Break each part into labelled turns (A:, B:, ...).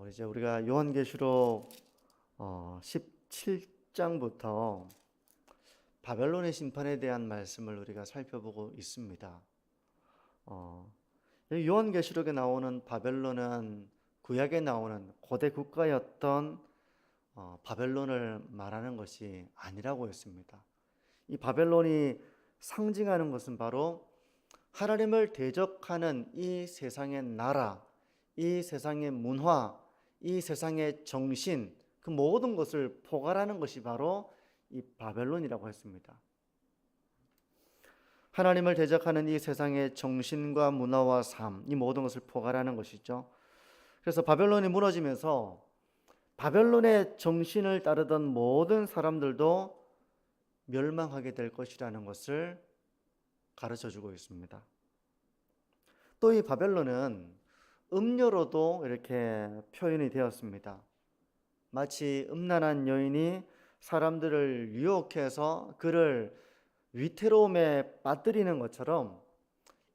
A: 이제 우리가 요한계시록 17장부터 바벨론의 심판에 대한 말씀을 우리가 살펴보고 있습니다. 요한계시록에 나오는 바벨론은 구약에 나오는 고대 국가였던 바벨론을 말하는 것이 아니라고 했습니다. 이 바벨론이 상징하는 것은 바로 하나님을 대적하는 이 세상의 나라, 이 세상의 문화, 이 세상의 정신, 그 모든 것을 포괄하는 것이 바로 이 바벨론이라고 했습니다. 하나님을 대적하는 이 세상의 정신과 문화와 삶, 이 모든 것을 포괄하는 것이죠. 그래서 바벨론이 무너지면서 바벨론의 정신을 따르던 모든 사람들도 멸망하게 될 것이라는 것을 가르쳐 주고 있습니다. 또 이 바벨론은 음료로도 이렇게 표현이 되었습니다. 마치 음란한 여인이 사람들을 유혹해서 그를 위태로움에 빠뜨리는 것처럼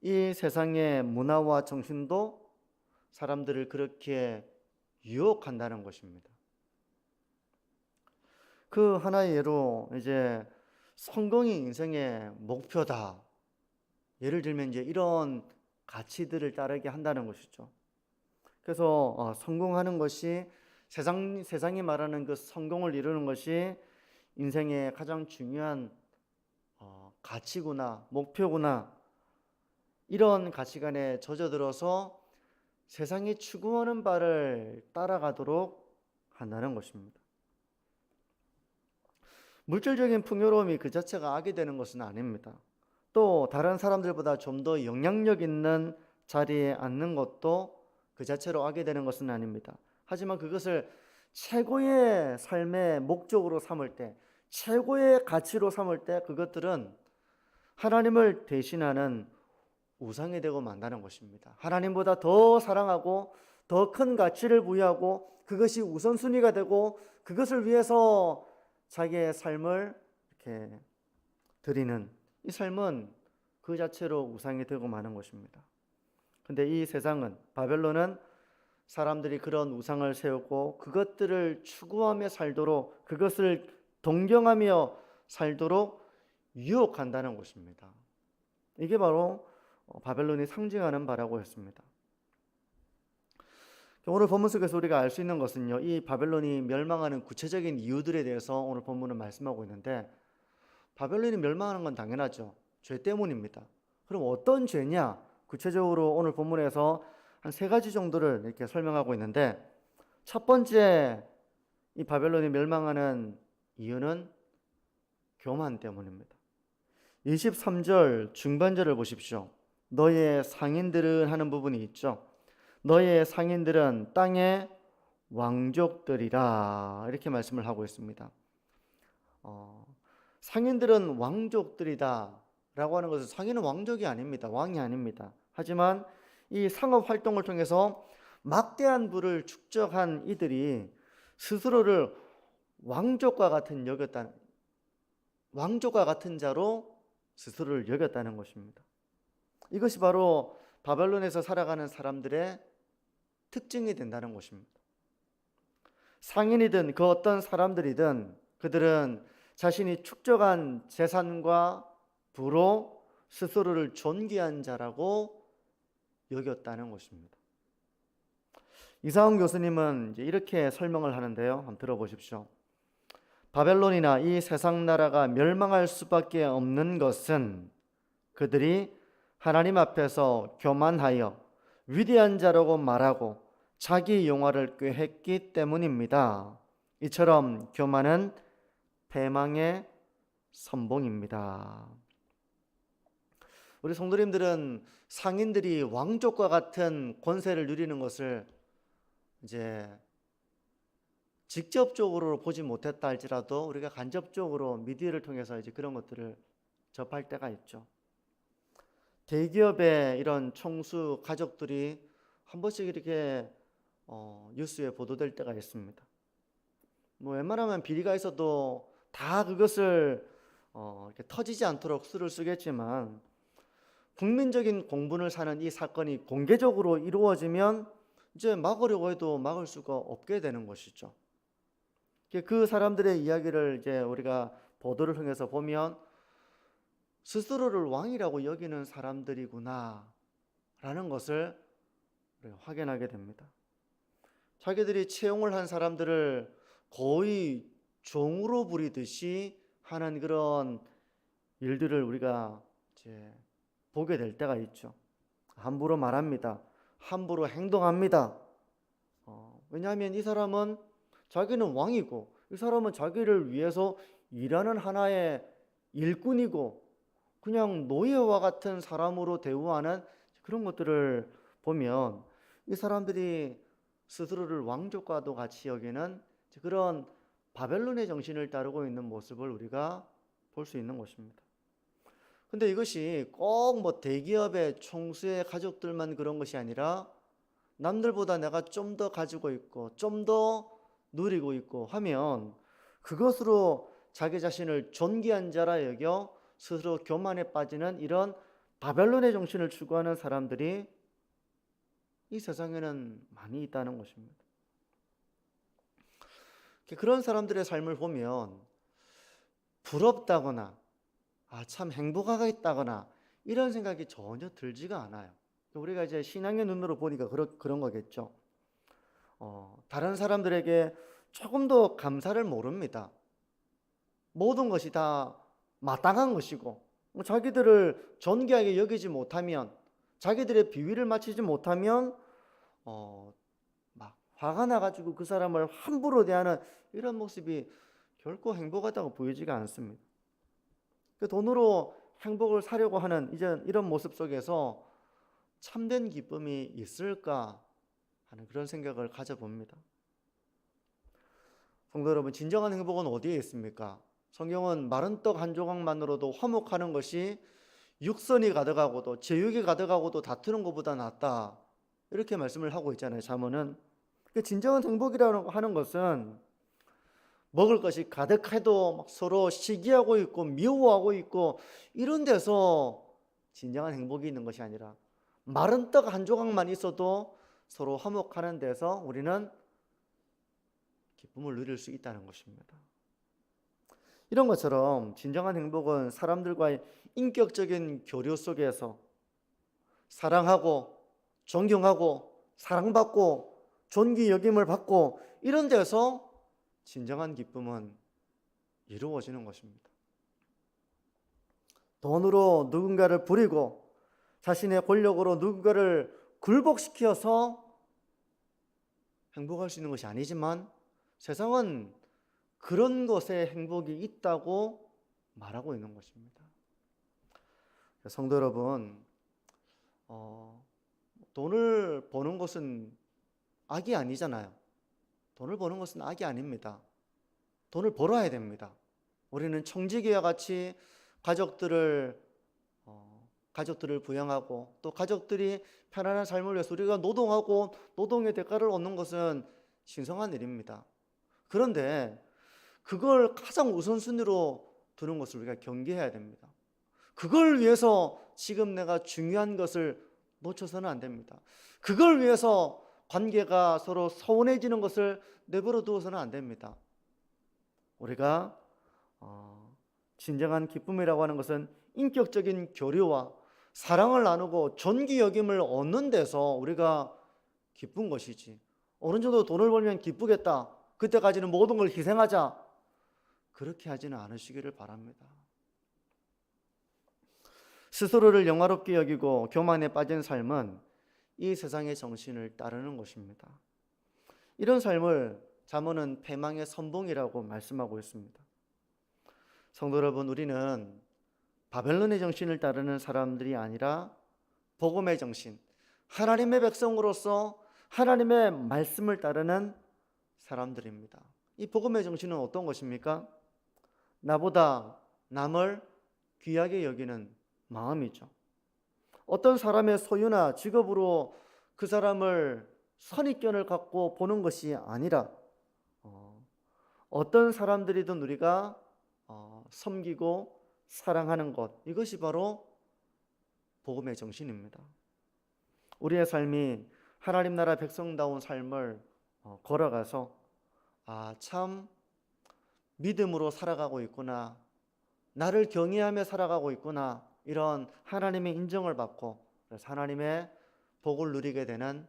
A: 이 세상의 문화와 정신도 사람들을 그렇게 유혹한다는 것입니다. 그 하나의 예로 이제 성공이 인생의 목표다. 예를 들면 이제 이런 가치들을 따르게 한다는 것이죠. 그래서 성공하는 것이 세상이 말하는 그 성공을 이루는 것이 인생의 가장 중요한 가치구나, 목표구나, 이런 가치관에 젖어들어서 세상이 추구하는 바를 따라가도록 한다는 것입니다. 물질적인 풍요로움이 그 자체가 악이 되는 것은 아닙니다. 또 다른 사람들보다 좀 더 영향력 있는 자리에 앉는 것도 그 자체로 악이 되는 것은 아닙니다. 하지만 그것을 최고의 삶의 목적으로 삼을 때, 최고의 가치로 삼을 때 그것들은 하나님을 대신하는 우상이 되고 만다는 것입니다. 하나님보다 더 사랑하고 더 큰 가치를 부여하고 그것이 우선순위가 되고 그것을 위해서 자기의 삶을 이렇게 드리는 이 삶은 그 자체로 우상이 되고 마는 것입니다. 근데 이 세상은, 바벨론은 사람들이 그런 우상을 세우고 그것들을 추구하며 살도록, 그것을 동경하며 살도록 유혹한다는 것입니다. 이게 바로 바벨론이 상징하는 바라고 했습니다. 오늘 본문 속에서 우리가 알 수 있는 것은요, 이 바벨론이 멸망하는 구체적인 이유들에 대해서 오늘 본문은 말씀하고 있는데, 바벨론이 멸망하는 건 당연하죠. 죄 때문입니다. 그럼 어떤 죄냐? 구체적으로 오늘 본문에서 한 세 가지 정도를 이렇게 설명하고 있는데, 첫 번째 이 바벨론이 멸망하는 이유는 교만 때문입니다. 23절 중반절을 보십시오. 너의 상인들은 하는 부분이 있죠. 너의 상인들은 땅의 왕족들이라, 이렇게 말씀을 하고 있습니다. 상인들은 왕족들이다 라고 하는 것은, 상인은 왕족이 아닙니다. 왕이 아닙니다. 하지만 이 상업 활동을 통해서 막대한 부를 축적한 이들이 스스로를 왕족과 같은 자로 스스로를 여겼다는 것입니다. 이것이 바로 바벨론에서 살아가는 사람들의 특징이 된다는 것입니다. 상인이든 그 어떤 사람들이든 그들은 자신이 축적한 재산과 부로 스스로를 존귀한 자라고 여겼다는 것입니다. 이상훈 교수님은 이제 이렇게 설명을 하는데요. 한번 들어보십시오. 바벨론이나 이 세상 나라가 멸망할 수밖에 없는 것은 그들이 하나님 앞에서 교만하여 위대한 자라고 말하고 자기 영화를 꾀했기 때문입니다. 이처럼 교만은 패망의 선봉입니다. 우리 성도님들은 상인들이 왕족과 같은 권세를 누리는 것을 이제 직접적으로 보지 못했다 할지라도 우리가 간접적으로 미디어를 통해서 이제 그런 것들을 접할 때가 있죠. 대기업의 이런 총수 가족들이 한 번씩 이렇게 뉴스에 보도될 때가 있습니다. 웬만하면 비리가 있어도 다 그것을 이렇게 터지지 않도록 수를 쓰겠지만, 국민적인 공분을 사는 이 사건이 공개적으로 이루어지면 이제 막으려고 해도 막을 수가 없게 되는 것이죠. 그 사람들의 이야기를 이제 우리가 보도를 통해서 보면 스스로를 왕이라고 여기는 사람들이구나 라는 것을 우리가 확인하게 됩니다. 자기들이 채용을 한 사람들을 거의 종으로 부리듯이 하는 그런 일들을 우리가 이제 보게 될 때가 있죠. 함부로 말합니다. 함부로 행동합니다. 왜냐하면 이 사람은 자기는 왕이고 이 사람은 자기를 위해서 일하는 하나의 일꾼이고 그냥 노예와 같은 사람으로 대우하는 그런 것들을 보면 이 사람들이 스스로를 왕족과도 같이 여기는 그런 바벨론의 정신을 따르고 있는 모습을 우리가 볼 수 있는 것입니다. 근데 이것이 꼭 뭐 대기업의 총수의 가족들만 그런 것이 아니라 남들보다 내가 좀 더 가지고 있고 좀 더 누리고 있고 하면 그것으로 자기 자신을 존귀한 자라 여겨 스스로 교만에 빠지는 이런 바벨론의 정신을 추구하는 사람들이 이 세상에는 많이 있다는 것입니다. 그런 사람들의 삶을 보면 부럽다거나 참 행복하겠다거나 이런 생각이 전혀 들지가 않아요. 우리가 이제 신앙의 눈으로 보니까 그런 거겠죠. 다른 사람들에게 조금 더 감사를 모릅니다. 모든 것이 다 마땅한 것이고 자기들을 존귀하게 여기지 못하면 자기들의 비위를 맞추지 못하면 막 화가 나가지고 그 사람을 함부로 대하는 이런 모습이 결코 행복하다고 보이지가 않습니다. 돈으로 행복을 사려고 하는 이런 모습 속에서 참된 기쁨이 있을까 하는 그런 생각을 가져봅니다. 성도 여러분, 진정한 행복은 어디에 있습니까? 성경은 마른 떡 한 조각만으로도 화목하는 것이 육선이 가득하고도 제육이 가득하고도 다투는 것보다 낫다 이렇게 말씀을 하고 있잖아요. 잠언은. 진정한 행복이라고 하는 것은 먹을 것이 가득해도 막 서로 시기하고 있고 미워하고 있고 이런 데서 진정한 행복이 있는 것이 아니라 마른 떡 한 조각만 있어도 서로 화목하는 데서 우리는 기쁨을 누릴 수 있다는 것입니다. 이런 것처럼 진정한 행복은 사람들과의 인격적인 교류 속에서 사랑하고 존경하고 사랑받고 존귀 여김을 받고 이런 데서 진정한 기쁨은 이루어지는 것입니다. 돈으로 누군가를 부리고 자신의 권력으로 누군가를 굴복시켜서 행복할 수 있는 것이 아니지만 세상은 그런 것에 행복이 있다고 말하고 있는 것입니다. 성도 여러분, 돈을 버는 것은 악이 아니잖아요. 돈을 버는 것은 악이 아닙니다. 돈을 벌어야 됩니다. 우리는 청지기와 같이 가족들을 부양하고 또 가족들이 편안한 삶을 위해서 우리가 노동하고 노동의 대가를 얻는 것은 신성한 일입니다. 그런데 그걸 가장 우선순위로 두는 것을 우리가 경계해야 됩니다. 그걸 위해서 지금 내가 중요한 것을 놓쳐서는 안 됩니다. 그걸 위해서 관계가 서로 서운해지는 것을 내버려 두어서는 안 됩니다. 우리가 진정한 기쁨이라고 하는 것은 인격적인 교류와 사랑을 나누고 존귀 여김을 얻는 데서 우리가 기쁜 것이지 어느 정도 돈을 벌면 기쁘겠다, 그때까지는 모든 걸 희생하자, 그렇게 하지는 않으시기를 바랍니다. 스스로를 영화롭게 여기고 교만에 빠진 삶은 이 세상의 정신을 따르는 것입니다. 이런 삶을 잠언은 패망의 선봉이라고 말씀하고 있습니다. 성도 여러분, 우리는 바벨론의 정신을 따르는 사람들이 아니라 복음의 정신, 하나님의 백성으로서 하나님의 말씀을 따르는 사람들입니다. 이 복음의 정신은 어떤 것입니까? 나보다 남을 귀하게 여기는 마음이죠. 어떤 사람의 소유나 직업으로 그 사람을 선입견을 갖고 보는 것이 아니라 어떤 사람들이든 우리가 섬기고 사랑하는 것, 이것이 바로 복음의 정신입니다. 우리의 삶이 하나님 나라 백성다운 삶을 걸어가서 참 믿음으로 살아가고 있구나, 나를 경외하며 살아가고 있구나, 이런 하나님의 인정을 받고 그래서 하나님의 복을 누리게 되는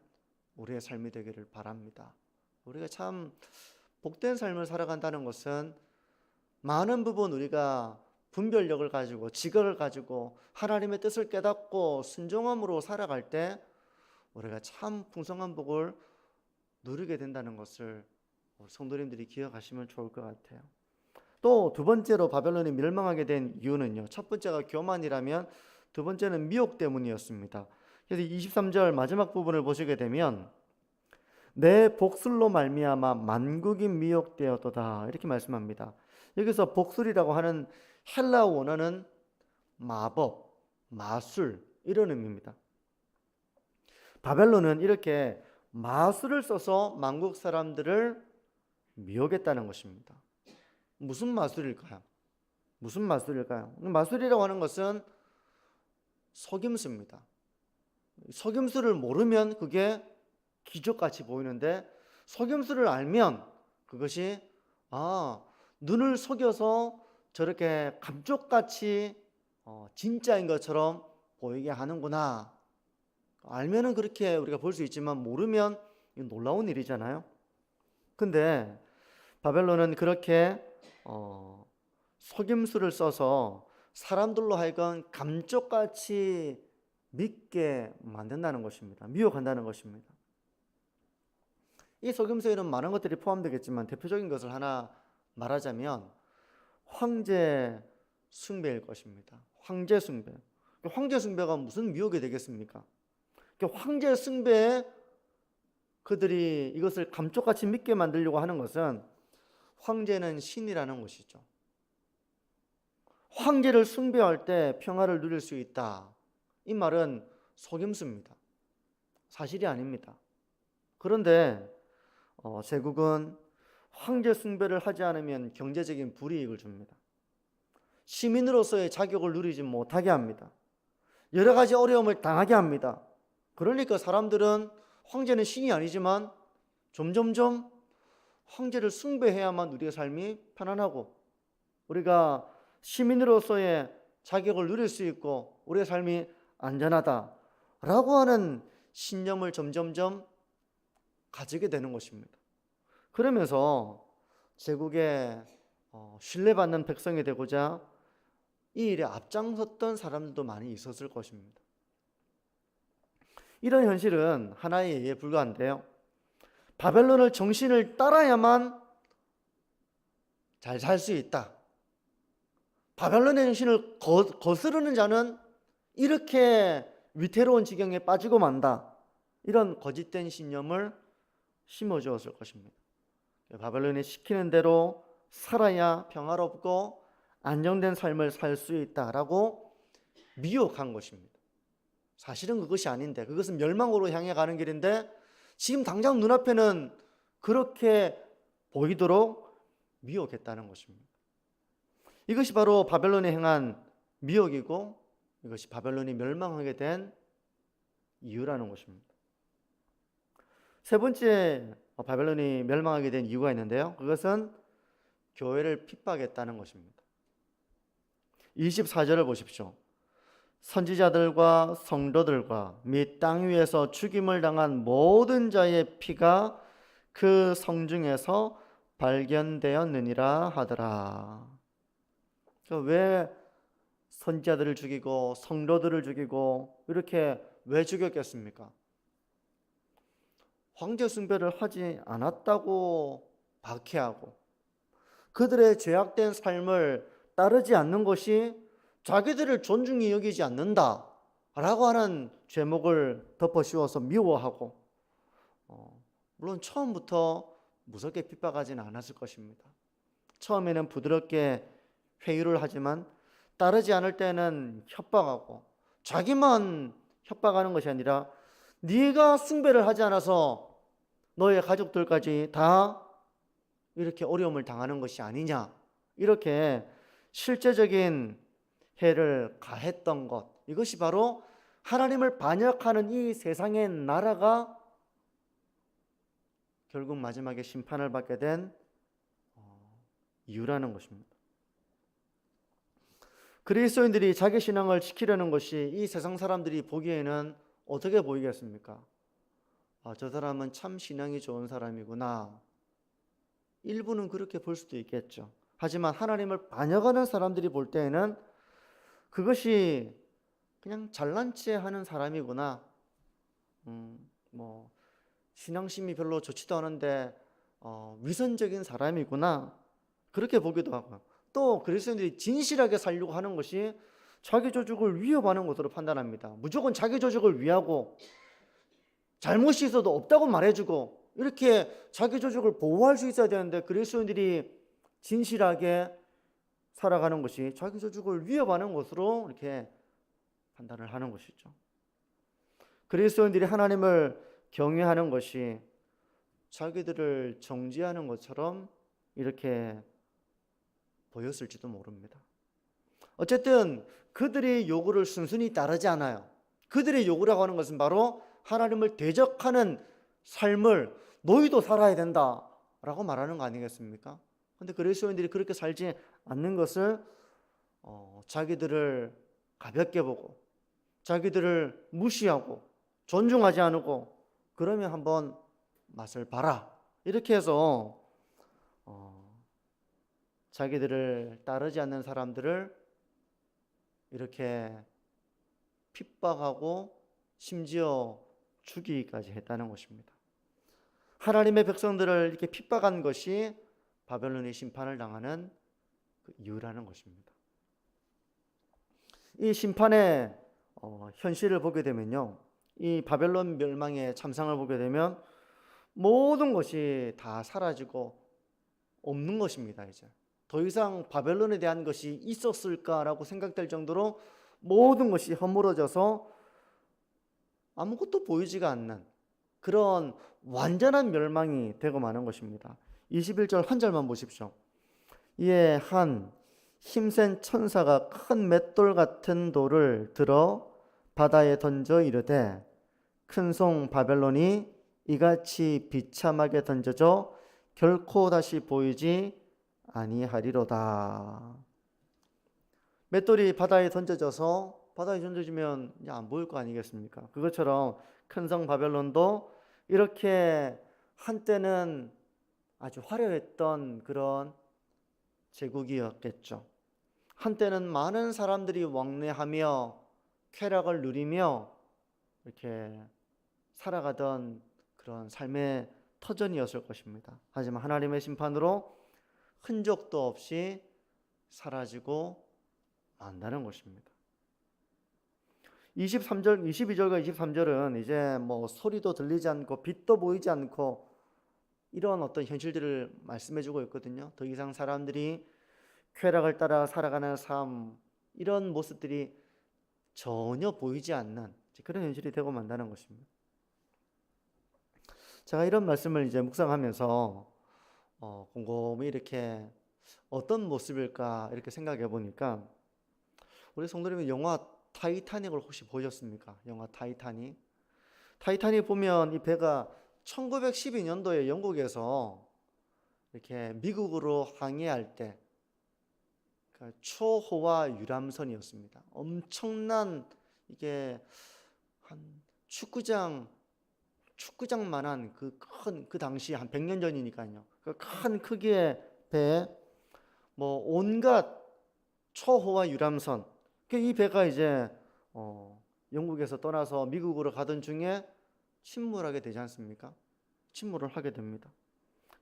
A: 우리의 삶이 되기를 바랍니다. 우리가 참 복된 삶을 살아간다는 것은 많은 부분 우리가 분별력을 가지고 지각을 가지고 하나님의 뜻을 깨닫고 순종함으로 살아갈 때 우리가 참 풍성한 복을 누리게 된다는 것을 성도님들이 기억하시면 좋을 것 같아요. 또 두 번째로 바벨론이 멸망하게 된 이유는요, 첫 번째가 교만이라면 두 번째는 미혹 때문이었습니다. 그래서 23절 마지막 부분을 보시게 되면 내 복술로 말미암아 만국이 미혹되었도다 이렇게 말씀합니다. 여기서 복술이라고 하는 헬라어 원어는 마법, 마술 이런 의미입니다. 바벨론은 이렇게 마술을 써서 만국 사람들을 미혹했다는 것입니다. 무슨 마술일까요? 무슨 마술일까요? 마술이라고 하는 것은 속임수입니다. 속임수를 모르면 그게 기적같이 보이는데 속임수를 알면 그것이 눈을 속여서 저렇게 감쪽같이 진짜인 것처럼 보이게 하는구나. 알면은 그렇게 우리가 볼 수 있지만 모르면 놀라운 일이잖아요. 근데 바벨론은 그렇게 속임수를 써서 사람들로 하여금 감쪽같이 믿게 만든다는 것입니다. 미혹한다는 것입니다. 이 속임수에는 많은 것들이 포함되겠지만 대표적인 것을 하나 말하자면 황제 숭배일 것입니다. 황제 숭배. 황제 숭배가 무슨 미혹이 되겠습니까? 황제 숭배에 그들이 이것을 감쪽같이 믿게 만들려고 하는 것은 황제는 신이라는 것이죠. 황제를 숭배할 때 평화를 누릴 수 있다. 이 말은 속임수입니다. 사실이 아닙니다. 그런데 제국은 황제 숭배를 하지 않으면 경제적인 불이익을 줍니다. 시민으로서의 자격을 누리지 못하게 합니다. 여러 가지 어려움을 당하게 합니다. 그러니까 사람들은 황제는 신이 아니지만 점점점 황제를 숭배해야만 우리의 삶이 편안하고 우리가 시민으로서의 자격을 누릴 수 있고 우리의 삶이 안전하다라고 하는 신념을 점점점 가지게 되는 것입니다. 그러면서 제국에 신뢰받는 백성이 되고자 이 일에 앞장섰던 사람들도 많이 있었을 것입니다. 이런 현실은 하나의 예에 불과한데요. 바벨론을 정신을 따라야만 잘 살 수 있다. 바벨론의 정신을 거스르는 자는 이렇게 위태로운 지경에 빠지고 만다. 이런 거짓된 신념을 심어주었을 것입니다. 바벨론이 시키는 대로 살아야 평화롭고 안정된 삶을 살 수 있다라고 미혹한 것입니다. 사실은 그것이 아닌데 그것은 멸망으로 향해 가는 길인데 지금 당장 눈앞에는 그렇게 보이도록 미혹했다는 것입니다. 이것이 바로 바벨론이 행한 미혹이고 이것이 바벨론이 멸망하게 된 이유라는 것입니다. 세 번째 바벨론이 멸망하게 된 이유가 있는데요. 그것은 교회를 핍박했다는 것입니다. 24절을 보십시오. 선지자들과 성도들과 및 땅 위에서 죽임을 당한 모든 자의 피가 그 성중에서 발견되었느니라 하더라. 왜 선지자들을 죽이고 성도들을 죽이고 이렇게 왜 죽였겠습니까? 황제 숭배를 하지 않았다고 박해하고 그들의 죄악된 삶을 따르지 않는 것이 자기들을 존중히 여기지 않는다라고 하는 죄목을 덮어씌워서 미워하고 물론 처음부터 무섭게 핍박하지는 않았을 것입니다. 처음에는 부드럽게 회유를 하지만 따르지 않을 때는 협박하고 자기만 협박하는 것이 아니라 네가 숭배를 하지 않아서 너의 가족들까지 다 이렇게 어려움을 당하는 것이 아니냐 이렇게 실제적인 해를 가했던 것 이것이 바로 하나님을 반역하는 이 세상의 나라가 결국 마지막에 심판을 받게 된 이유라는 것입니다. 그리스도인들이 자기 신앙을 지키려는 것이 이 세상 사람들이 보기에는 어떻게 보이겠습니까? 저 사람은 참 신앙이 좋은 사람이구나. 일부는 그렇게 볼 수도 있겠죠. 하지만 하나님을 반역하는 사람들이 볼 때에는 그것이 그냥 잘난 체 하는 사람이구나. 뭐 신앙심이 별로 좋지도 않은데 위선적인 사람이구나. 그렇게 보기도 하고, 또 그리스도인들이 진실하게 살려고 하는 것이 자기 조직을 위협하는 것으로 판단합니다. 무조건 자기 조직을 위하고 잘못이 있어도 없다고 말해주고 이렇게 자기 조직을 보호할 수 있어야 되는데, 그리스도인들이 진실하게 살아가는 것이 자기 조직을 위협하는 것으로 이렇게 판단을 하는 것이죠. 그리스도인들이 하나님을 경외하는 것이 자기들을 정죄하는 것처럼 이렇게 보였을지도 모릅니다. 어쨌든 그들의 요구를 순순히 따르지 않아요. 그들의 요구라고 하는 것은 바로 하나님을 대적하는 삶을 너희도 살아야 된다라고 말하는 거 아니겠습니까? 그런데 그리스도인들이 그렇게 살지 않는 것을 자기들을 가볍게 보고 자기들을 무시하고 존중하지 않고, 그러면 한번 맛을 봐라, 이렇게 해서 자기들을 따르지 않는 사람들을 이렇게 핍박하고 심지어 죽이기까지 했다는 것입니다. 하나님의 백성들을 이렇게 핍박한 것이 바벨론의 심판을 당하는 그 이유라는 것입니다. 이 심판의 현실을 보게 되면요, 이 바벨론 멸망의 참상을 보게 되면 모든 것이 다 사라지고 없는 것입니다. 이제 더 이상 바벨론에 대한 것이 있었을까라고 생각될 정도로 모든 것이 허물어져서 아무것도 보이지가 않는 그런 완전한 멸망이 되고 마는 것입니다. 21절 한 절만 보십시오. 이에 한 힘센 천사가 큰 맷돌 같은 돌을 들어 바다에 던져 이르되, 큰 송 바벨론이 이같이 비참하게 던져져 결코 다시 보이지 아니하리로다. 맷돌이 바다에 던져져서 바다에 던져지면 이제 안 보일 거 아니겠습니까? 그것처럼 큰 성 바벨론도 이렇게 한때는 아주 화려했던 그런 제국이었겠죠. 한때는 많은 사람들이 왕래하며 쾌락을 누리며 이렇게 살아가던 그런 삶의 터전이었을 것입니다. 하지만 하나님의 심판으로 흔적도 없이 사라지고 만다는 것입니다. 23절, 22절과 23절은 이제 뭐 소리도 들리지 않고 빛도 보이지 않고 이런 어떤 현실들을 말씀해주고 있거든요. 더 이상 사람들이 쾌락을 따라 살아가는 삶, 이런 모습들이 전혀 보이지 않는 그런 현실이 되고 만다는 것입니다. 제가 이런 말씀을 이제 묵상하면서 곰곰이 이렇게 어떤 모습일까 이렇게 생각해 보니까, 우리 성도님은 영화 타이타닉을 혹시 보셨습니까? 영화 타이타닉. 타이타닉 보면 이 배가 1912년도에 영국에서 이렇게 미국으로 항해할 때 초호화 유람선이었습니다. 엄청난, 이게 한 축구장만한 그 당시 한 100년 전이니까요. 그 큰 크기의 배에 뭐 온갖 초호화 유람선. 이 배가 이제 영국에서 떠나서 미국으로 가던 중에 침몰하게 되지 않습니까? 침몰을 하게 됩니다.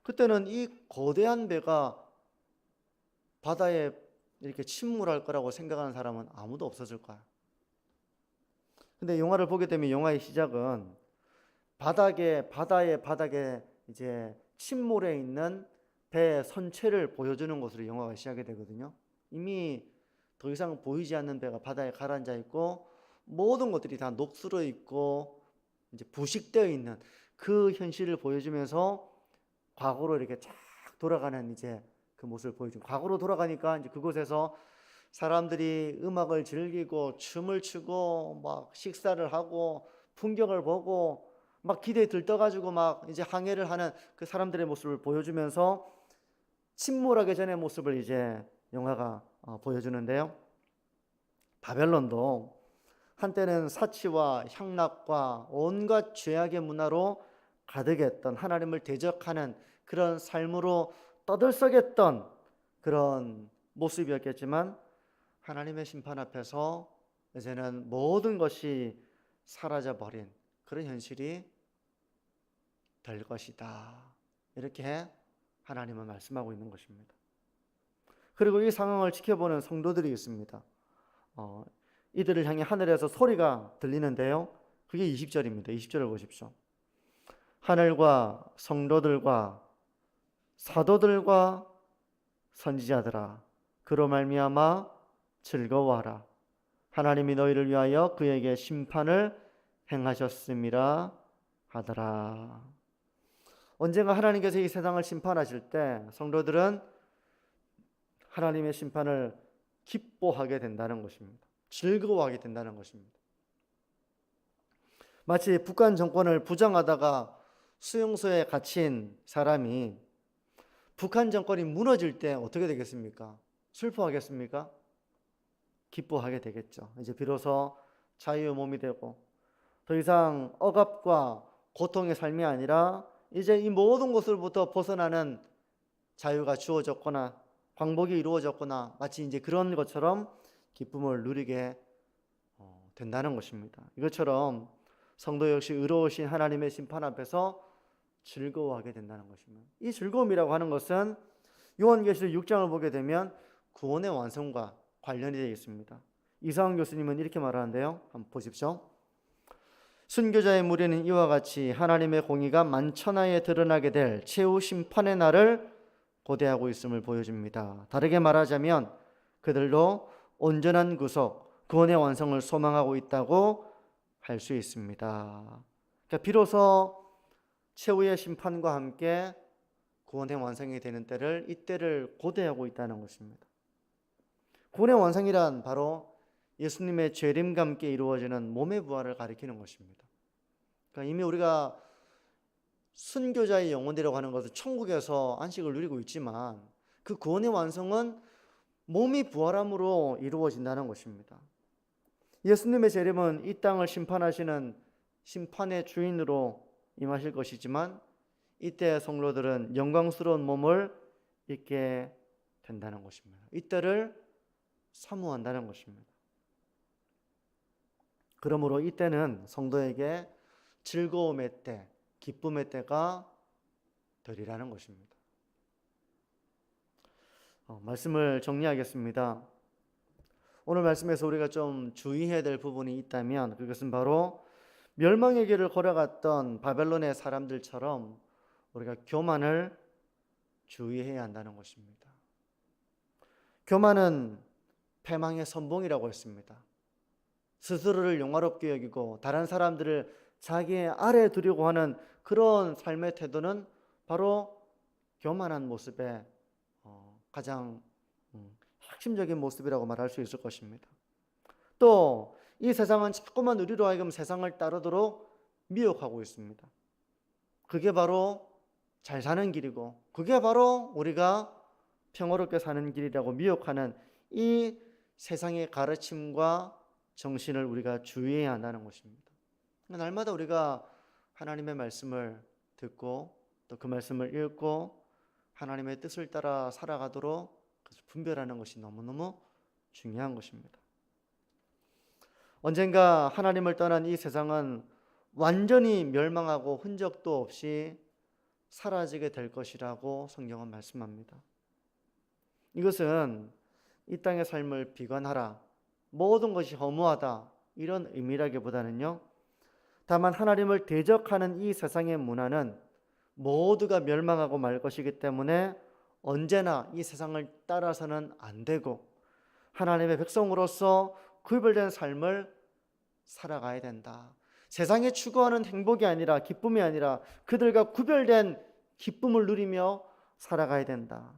A: 그때는 이 거대한 배가 바다에 이렇게 침몰할 거라고 생각하는 사람은 아무도 없었을 거야. 근데 영화를 보게 되면 영화의 시작은 바다의 바닥에 이제 침몰해 있는 배의 선체를 보여주는 것으로 영화가 시작이 되거든요. 이미 더 이상 보이지 않는 배가 바다에 가라앉아 있고 모든 것들이 다 녹슬어 있고 이제 부식되어 있는 그 현실을 보여주면서 과거로 이렇게 쫙 돌아가는 이제 그 모습을 보여줍니다. 과거로 돌아가니까 이제 그곳에서 사람들이 음악을 즐기고 춤을 추고 막 식사를 하고 풍경을 보고 막 기대에 들떠가지고 막 이제 항해를 하는 그 사람들의 모습을 보여주면서 침몰하기 전의 모습을 이제 영화가 보여주는데요. 바벨론도 한때는 사치와 향락과 온갖 죄악의 문화로 가득했던, 하나님을 대적하는 그런 삶으로 떠들썩했던 그런 모습이었겠지만, 하나님의 심판 앞에서 이제는 모든 것이 사라져버린 그런 현실이 될 것이다, 이렇게 하나님은 말씀하고 있는 것입니다. 그리고 이 상황을 지켜보는 성도들이 있습니다. 이들을 향해 하늘에서 소리가 들리는데요, 그게 20절입니다. 20절을 보십시오. 하늘과 성도들과 사도들과 선지자들아, 그로 말미암아 즐거워하라. 하나님이 너희를 위하여 그에게 심판을 행하셨음이라 하더라. 언젠가 하나님께서 이 세상을 심판하실 때 성도들은 하나님의 심판을 기뻐하게 된다는 것입니다. 즐거워하게 된다는 것입니다. 마치 북한 정권을 부정하다가 수용소에 갇힌 사람이 북한 정권이 무너질 때 어떻게 되겠습니까? 슬퍼하겠습니까? 기뻐하게 되겠죠. 이제 비로소 자유의 몸이 되고 더 이상 억압과 고통의 삶이 아니라 이제 이 모든 것으로부터 벗어나는 자유가 주어졌거나 광복이 이루어졌거나, 마치 이제 그런 것처럼 기쁨을 누리게 된다는 것입니다. 이것처럼 성도 역시 의로우신 하나님의 심판 앞에서 즐거워하게 된다는 것입니다. 이 즐거움이라고 하는 것은 요한계시록 6장을 보게 되면 구원의 완성과 관련이 되어 있습니다. 이상훈 교수님은 이렇게 말하는데요, 한번 보십시오. 순교자의 무리는 이와 같이 하나님의 공의가 만천하에 드러나게 될 최후 심판의 날을 고대하고 있음을 보여줍니다. 다르게 말하자면 그들도 온전한 구속, 구원의 완성을 소망하고 있다고 할 수 있습니다. 그러니까 비로소 최후의 심판과 함께 구원의 완성이 되는 때를, 이때를 고대하고 있다는 것입니다. 구원의 완성이란 바로 예수님의 재림과 함께 이루어지는 몸의 부활을 가리키는 것입니다. 그러니까 이미 우리가 순교자의 영혼이라고 하는 것은 천국에서 안식을 누리고 있지만, 그 구원의 완성은 몸이 부활함으로 이루어진다는 것입니다. 예수님의 재림은 이 땅을 심판하시는 심판의 주인으로 임하실 것이지만, 이때 성도들은 영광스러운 몸을 입게 된다는 것입니다. 이때를 사모한다는 것입니다. 그러므로 이때는 성도에게 즐거움의 때, 기쁨의 때가 되리라는 것입니다. 말씀을 정리하겠습니다. 오늘 말씀에서 우리가 좀 주의해야 될 부분이 있다면 그것은 바로 멸망의 길을 걸어갔던 바벨론의 사람들처럼 우리가 교만을 주의해야 한다는 것입니다. 교만은 패망의 선봉이라고 했습니다. 스스로를 영화롭게 여기고 다른 사람들을 자기의 아래에 두려고 하는 그런 삶의 태도는 바로 교만한 모습의 가장 핵심적인 모습이라고 말할 수 있을 것입니다. 또 이 세상은 자꾸만 우리로 하여금 세상을 따르도록 미혹하고 있습니다. 그게 바로 잘 사는 길이고, 그게 바로 우리가 평화롭게 사는 길이라고 미혹하는 이 세상의 가르침과 정신을 우리가 주의해야 한다는 것입니다. 날마다 우리가 하나님의 말씀을 듣고 또 그 말씀을 읽고 하나님의 뜻을 따라 살아가도록 분별하는 것이 너무너무 중요한 것입니다. 언젠가 하나님을 떠난 이 세상은 완전히 멸망하고 흔적도 없이 사라지게 될 것이라고 성경은 말씀합니다. 이것은 이 땅의 삶을 비관하라, 모든 것이 허무하다, 이런 의미라기보다는요, 다만 하나님을 대적하는 이 세상의 문화는 모두가 멸망하고 말 것이기 때문에 언제나 이 세상을 따라서는 안 되고 하나님의 백성으로서 구별된 삶을 살아가야 된다. 세상에 추구하는 행복이 아니라, 기쁨이 아니라 그들과 구별된 기쁨을 누리며 살아가야 된다.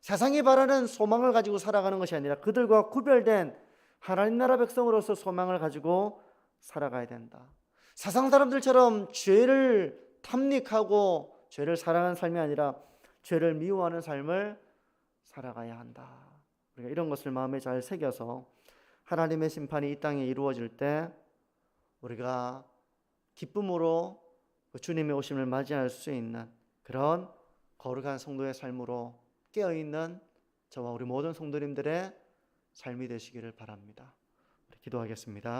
A: 세상이 바라는 소망을 가지고 살아가는 것이 아니라 그들과 구별된 하나님 나라 백성으로서 소망을 가지고 살아가야 된다. 세상 사람들처럼 죄를 탐닉하고 죄를 사랑하는 삶이 아니라 죄를 미워하는 삶을 살아가야 한다. 우리가 이런 것을 마음에 잘 새겨서 하나님의 심판이 이 땅에 이루어질 때 우리가 기쁨으로 주님의 오심을 맞이할 수 있는 그런 거룩한 성도의 삶으로 깨어있는 저와 우리 모든 성도님들의 삶이 되시기를 바랍니다. 기도하겠습니다.